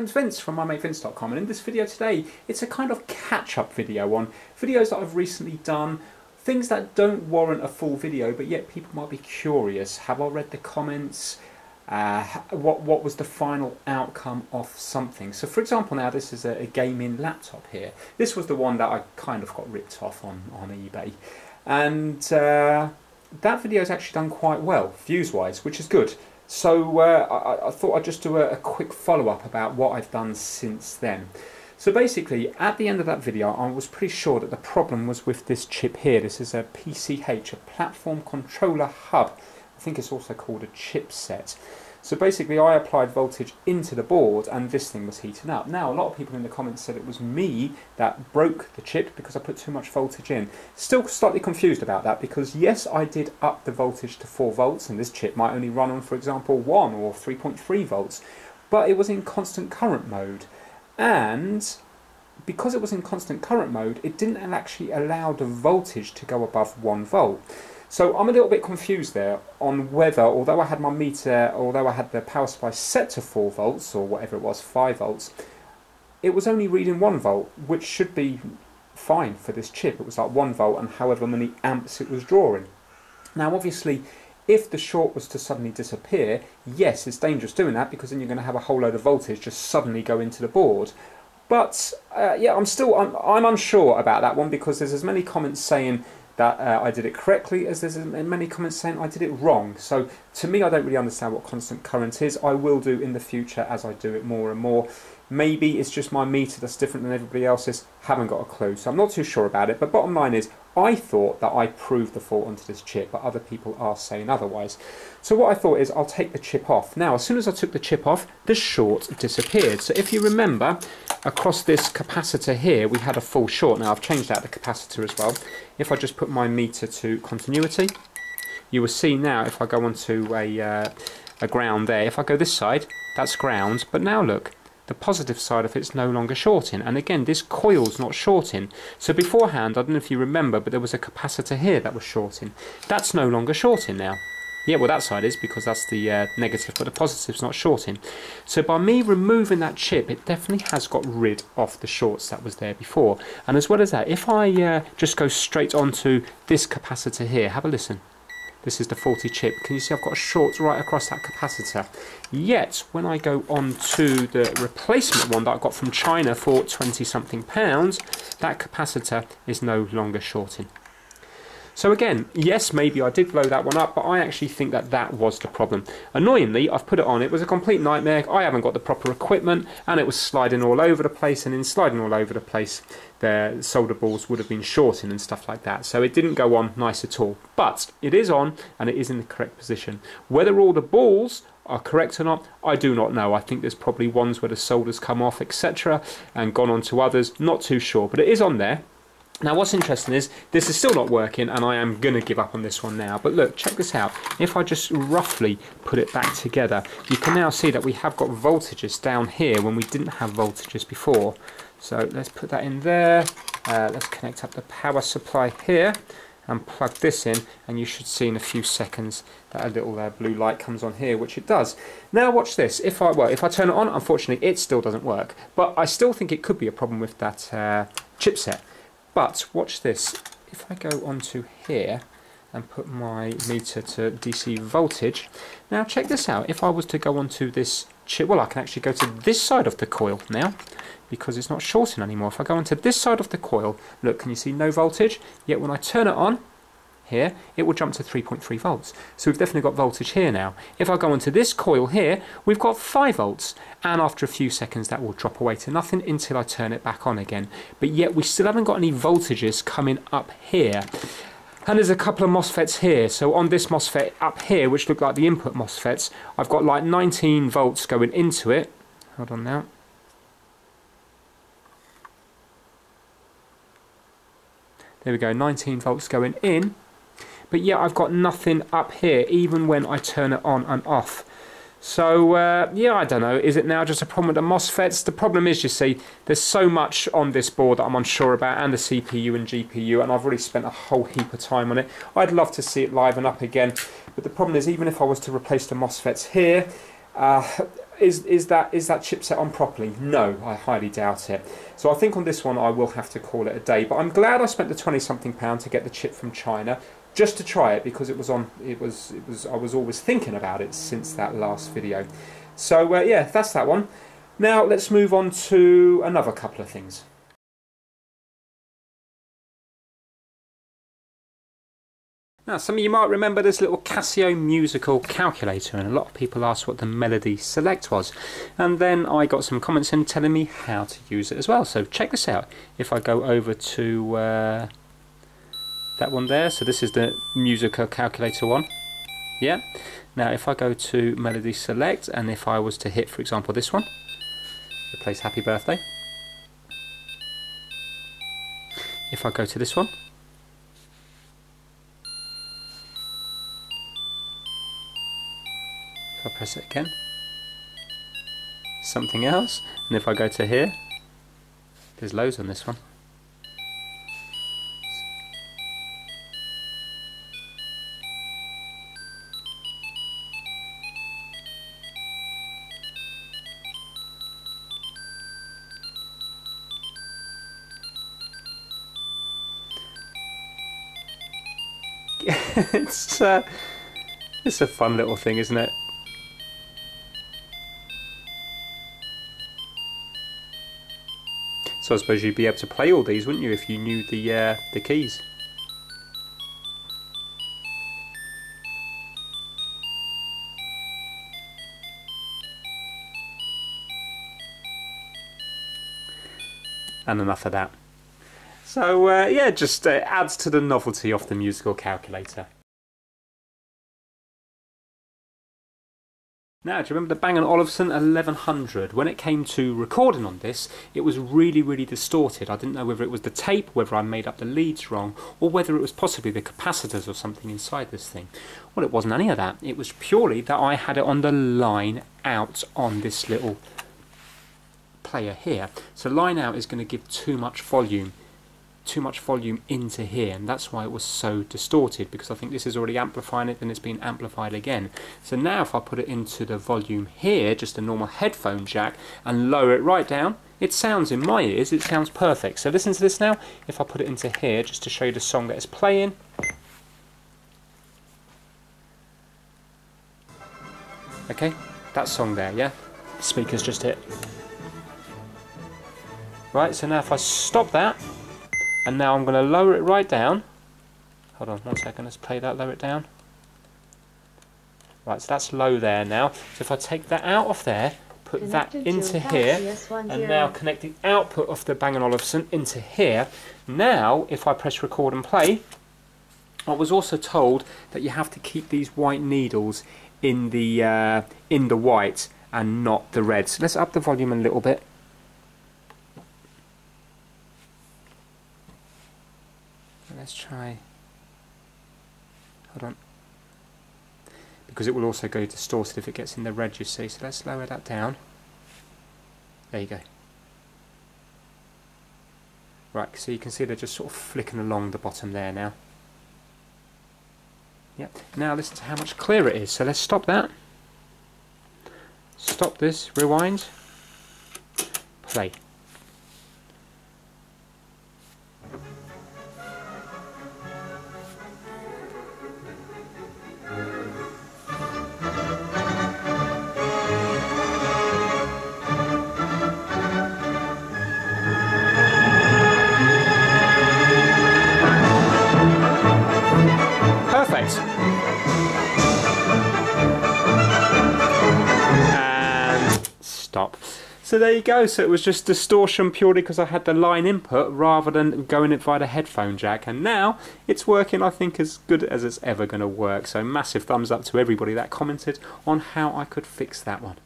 name's Vince from mymatevince.com, and in this video today it's a kind of catch-up video on videos that I've recently done, things that don't warrant a full video but yet people might be curious. Have I read the comments? What was the final outcome of something? So for example, now this is a gaming laptop here. This was the one that I kind of got ripped off on eBay, and that video has actually done quite well views wise, which is good. So I thought I'd just do a quick follow-up about what I've done since then. So basically, at the end of that video, I was pretty sure that the problem was with this chip here. This is a PCH, a Platform Controller Hub. I think it's also called a chipset. So basically, I applied voltage into the board and this thing was heating up. Now, a lot of people in the comments said it was me that broke the chip because I put too much voltage in. Still slightly confused about that because yes, I did up the voltage to 4 volts and this chip might only run on, for example, 1 or 3.3 volts, but it was in constant current mode. And because it was in constant current mode, it didn't actually allow the voltage to go above 1 volt. So I'm a little bit confused there on whether, although I had my meter, although I had the power supply set to 4 volts or whatever it was, 5 volts, it was only reading 1 volt, which should be fine for this chip. It was like 1 volt and however many amps it was drawing. Now obviously, if the short was to suddenly disappear, yes, it's dangerous doing that because then you're going to have a whole load of voltage just suddenly go into the board. But yeah, I'm unsure about that one because there's as many comments saying that I did it correctly as there's many comments saying I did it wrong. So to me, I don't really understand what constant current is. I will do in the future as I do it more and more. Maybe it's just my meter that's different than everybody else's. Haven't got a clue. So I'm not too sure about it. But bottom line is, I thought that I proved the fault onto this chip, but other people are saying otherwise. So what I thought is I'll take the chip off. Now, as soon as I took the chip off, the short disappeared. So if you remember, across this capacitor here, we had a full short. Now, I've changed out the capacitor as well. If I just put my meter to continuity, you will see now if I go onto a ground there, if I go this side, that's ground. But now look, the positive side of it's no longer shorting, and again this coil's not shorting. So beforehand, I don't know if you remember, but there was a capacitor here that was shorting. That's no longer shorting now. Yeah, well that side is because that's the negative, but the positive's not shorting. So by me removing that chip, it definitely has got rid of the shorts that was there before. And as well as that, if I just go straight onto this capacitor here, have a listen. This is the faulty chip. Can you see I've got a short right across that capacitor? Yet, when I go on to the replacement one that I got from China for 20-something pounds, that capacitor is no longer shorting. So again, yes, maybe I did blow that one up, but I actually think that that was the problem. Annoyingly, I've put it on. It was a complete nightmare. I haven't got the proper equipment, and it was sliding all over the place, and in sliding all over the place, the solder balls would have been shorting and stuff like that. So it didn't go on nice at all. But it is on, and it is in the correct position. Whether all the balls are correct or not, I do not know. I think there's probably ones where the solder's come off, etc., and gone on to others. Not too sure, but it is on there. Now what's interesting is this is still not working and I am going to give up on this one now. But look, check this out. If I just roughly put it back together, you can now see that we have got voltages down here when we didn't have voltages before. So let's put that in there. Let's connect up the power supply here and plug this in, and you should see in a few seconds that a little blue light comes on here, which it does. Now watch this. If I turn it on, unfortunately it still doesn't work. But I still think it could be a problem with that chipset. But watch this, if I go onto here and put my meter to DC voltage, now check this out, if I was to go onto this chip, well I can actually go to this side of the coil now, because it's not shorting anymore. If I go onto this side of the coil, look, can you see no voltage? Yet when I turn it on, here, it will jump to 3.3 volts. So we've definitely got voltage here now. If I go onto this coil here, we've got 5 volts. And after a few seconds, that will drop away to nothing until I turn it back on again. But yet we still haven't got any voltages coming up here. And there's a couple of MOSFETs here. So on this MOSFET up here, which look like the input MOSFETs, I've got like 19 volts going into it. Hold on now. There we go, 19 volts going in. But yeah, I've got nothing up here, even when I turn it on and off. So, yeah, I don't know. Is it now just a problem with the MOSFETs? The problem is, you see, there's so much on this board that I'm unsure about, and the CPU and GPU, and I've already spent a whole heap of time on it. I'd love to see it liven up again, but the problem is, even if I was to replace the MOSFETs here, is that chipset on properly? No, I highly doubt it. So I think on this one I will have to call it a day. But I'm glad I spent the 20-something pound to get the chip from China, just to try it, because it was on. I was always thinking about it since that last video. So yeah, that's that one. Now let's move on to another couple of things. Now, some of you might remember this little Casio musical calculator, and a lot of people asked what the Melody Select was. And then I got some comments in telling me how to use it as well. So check this out. If I go over to that one there, so this is the musical calculator one. Yeah. Now, if I go to Melody Select, and if I was to hit, for example, this one, replace Happy Birthday. If I go to this one, if I press it again, something else, and if I go to here, there's loads on this one. It's a fun little thing, isn't it? So I suppose you'd be able to play all these, wouldn't you, if you knew the keys? And enough of that. So yeah, just adds to the novelty of the musical calculator. Now, do you remember the Bang & Olufsen 1100? When it came to recording on this, it was really, really distorted. I didn't know whether it was the tape, whether I made up the leads wrong, or whether it was possibly the capacitors or something inside this thing. Well, it wasn't any of that. It was purely that I had it on the line out on this little player here. So line out is going to give too much volume into here, and that's why it was so distorted, because I think this is already amplifying it, then it's being amplified again. So now if I put it into the volume here, just a normal headphone jack, and lower it right down, it sounds, in my ears, it sounds perfect. So listen to this now. If I put it into here, just to show you the song that it's playing. Okay, that song there, yeah? The speaker's just hit. Right, so now if I stop that, and now I'm going to lower it right down. Hold on 1 second, let's play that, lower it down. Right, so that's low there now. So if I take that out of there, put that into here, and now connect the output of the Bang & Olufsen into here. Now, if I press record and play, I was also told that you have to keep these white needles in the white and not the red. So let's up the volume a little bit. Let's try, hold on, because it will also go distorted if it gets in the red, you see, so let's lower that down. There you go. Right, so you can see they're just sort of flicking along the bottom there now. Yep. Now listen to how much clearer it is, so let's stop that. Stop this, rewind, play. And stop. So there you go. So it was just distortion purely because I had the line input rather than going it via the headphone jack, and now it's working, I think, as good as it's ever going to work. So massive thumbs up to everybody that commented on how I could fix that one.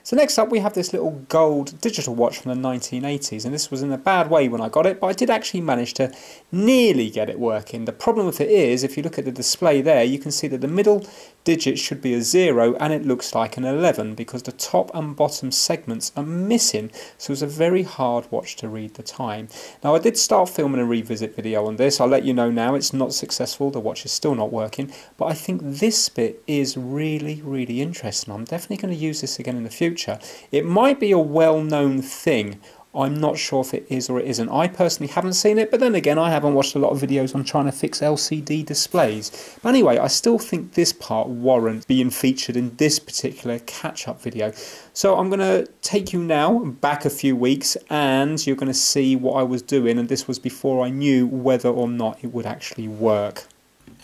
So next up we have this little gold digital watch from the 1980s, and this was in a bad way when I got it, but I did actually manage to nearly get it working. The problem with it is, if you look at the display there, you can see that the middle digit should be a 0 and it looks like an 11 because the top and bottom segments are missing, so it's a very hard watch to read the time. Now I did start filming a revisit video on this. I'll let you know now it's not successful, the watch is still not working, but I think this bit is really interesting. I'm definitely going to use this again in the future. It might be a well-known thing. I'm not sure if it is or it isn't. I personally haven't seen it, but then again, I haven't watched a lot of videos on trying to fix LCD displays. But anyway, I still think this part warrants being featured in this particular catch-up video. So I'm going to take you now back a few weeks and you're going to see what I was doing, and this was before I knew whether or not it would actually work.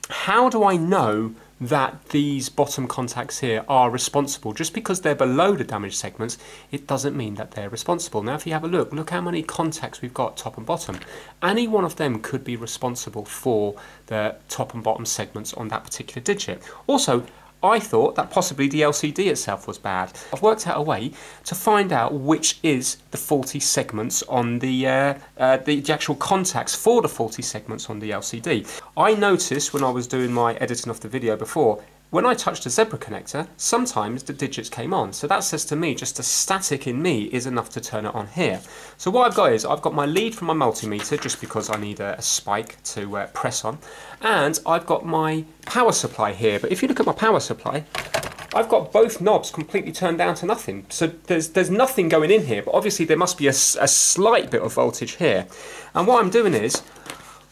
How do I know that these bottom contacts here are responsible? Just because they're below the damaged segments, it doesn't mean that they're responsible. Now if you have a look how many contacts we've got top and bottom. Any one of them could be responsible for the top and bottom segments on that particular digit. Also, I thought that possibly the LCD itself was bad. I've worked out a way to find out which is the faulty segments on the actual contacts for the faulty segments on the LCD. I noticed when I was doing my editing of the video before, when I touched the zebra connector, sometimes the digits came on. So that says to me, just the static in me is enough to turn it on here. So what I've got is, I've got my lead from my multimeter, just because I need a spike to press on. And I've got my power supply here. But if you look at my power supply, I've got both knobs completely turned down to nothing. So there's nothing going in here, but obviously there must be a slight bit of voltage here. And what I'm doing is,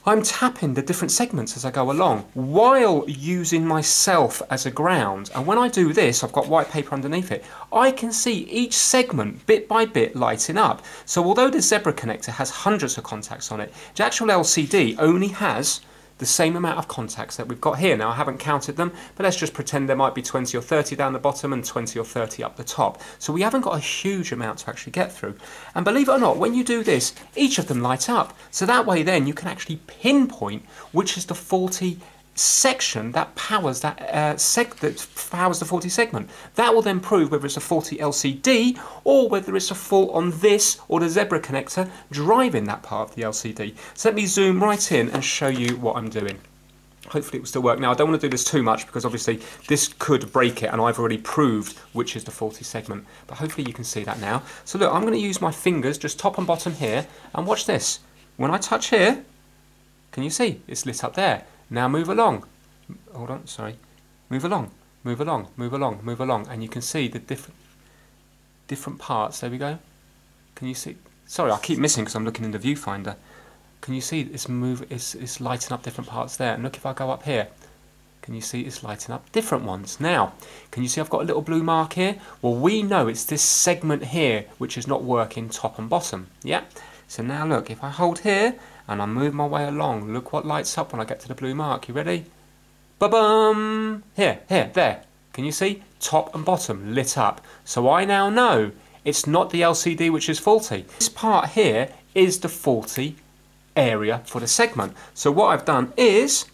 I'm tapping the different segments as I go along while using myself as a ground. And when I do this, I've got white paper underneath it, I can see each segment bit by bit lighting up. So although the zebra connector has hundreds of contacts on it, the actual LCD only has the same amount of contacts that we've got here. Now I haven't counted them, but let's just pretend there might be 20 or 30 down the bottom and 20 or 30 up the top. So we haven't got a huge amount to actually get through. And believe it or not, when you do this, each of them light up. So that way then you can actually pinpoint which is the faulty section that powers that powers the faulty segment. That will then prove whether it's a faulty LCD or whether it's a fault on this or the zebra connector driving that part of the LCD. So let me zoom right in and show you what I'm doing. Hopefully it will still work. Now I don't want to do this too much because obviously this could break it and I've already proved which is the faulty segment. But hopefully you can see that now. So look, I'm going to use my fingers just top and bottom here, and watch this. When I touch here, can you see? It's lit up there. Now move along. Hold on, sorry. Move along, move along, move along, move along, and you can see the different parts. There we go. Can you see? Sorry, I keep missing because I'm looking in the viewfinder. Can you see it's lighting up different parts there? And look, if I go up here, can you see it's lighting up different ones? Now, can you see I've got a little blue mark here? Well, we know it's this segment here which is not working top and bottom. Yeah. So now look, if I hold here and I move my way along, look what lights up when I get to the blue mark. You ready? Ba-bum! Here, there. Can you see? Top and bottom lit up. So I now know it's not the LCD which is faulty. This part here is the faulty area for the segment. So what I've done is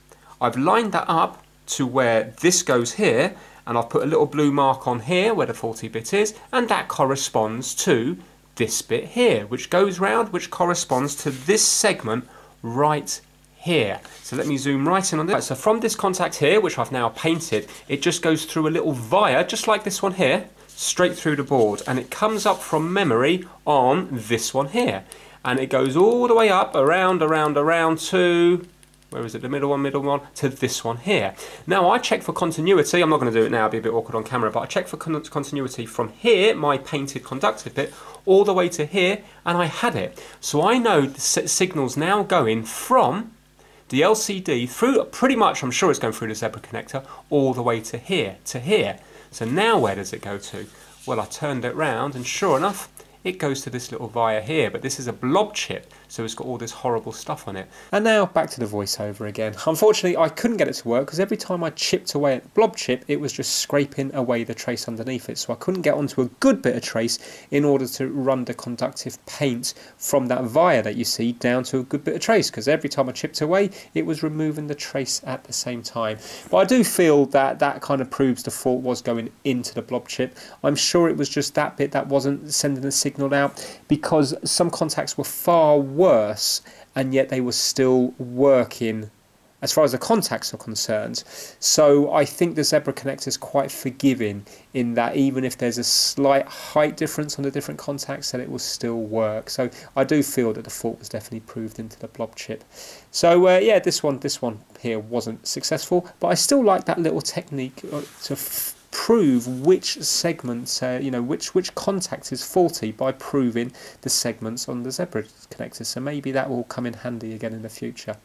I've lined that up to where this goes here, and I've put a little blue mark on here where the faulty bit is, and that corresponds to this bit here, which goes round, which corresponds to this segment right here. So let me zoom right in on this. Right, so from this contact here, which I've now painted, it just goes through a little via, just like this one here, straight through the board, and it comes up from memory on this one here, and it goes all the way up, around to, where is it, the middle one, to this one here. Now I check for continuity, I'm not going to do it now, it'd be a bit awkward on camera, but I check for continuity from here, my painted conductive bit, all the way to here, and I had it. So I know the signal's now going from the LCD through, pretty much, I'm sure it's going through the zebra connector, all the way to here, So now where does it go to? Well, I turned it round, and sure enough, it goes to this little via here, but this is a blob chip, so it's got all this horrible stuff on it. And now back to the voiceover again. Unfortunately, I couldn't get it to work because every time I chipped away at the blob chip, it was just scraping away the trace underneath it, so I couldn't get onto a good bit of trace in order to run the conductive paint from that via that you see down to a good bit of trace, because every time I chipped away, it was removing the trace at the same time. But I do feel that that kind of proves the fault was going into the blob chip. I'm sure it was just that bit that wasn't sending the signal out, because some contacts were far worse and yet they were still working as far as the contacts are concerned. So I think the zebra connector is quite forgiving in that even if there's a slight height difference on the different contacts, that it will still work. So I do feel that the fault was definitely proved into the blob chip. So yeah, this one here wasn't successful, but I still like that little technique to prove which segments, which contact is faulty by proving the segments on the zebra connector. So maybe that will come in handy again in the future.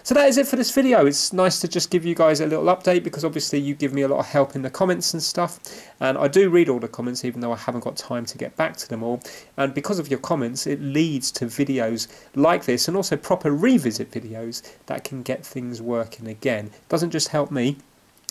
So that is it for this video. It's nice to just give you guys a little update, because obviously you give me a lot of help in the comments and stuff, and I do read all the comments even though I haven't got time to get back to them all. And because of your comments, it leads to videos like this, and also proper revisit videos that can get things working again. It doesn't just help me,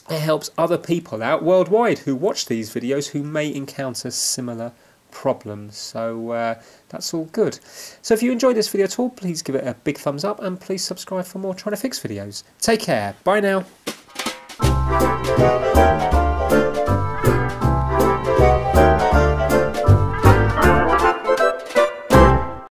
it helps other people out worldwide who watch these videos who may encounter similar problems. So that's all good. So if you enjoyed this video at all, please give it a big thumbs up, and please subscribe for more Trying to Fix videos. Take care. Bye now.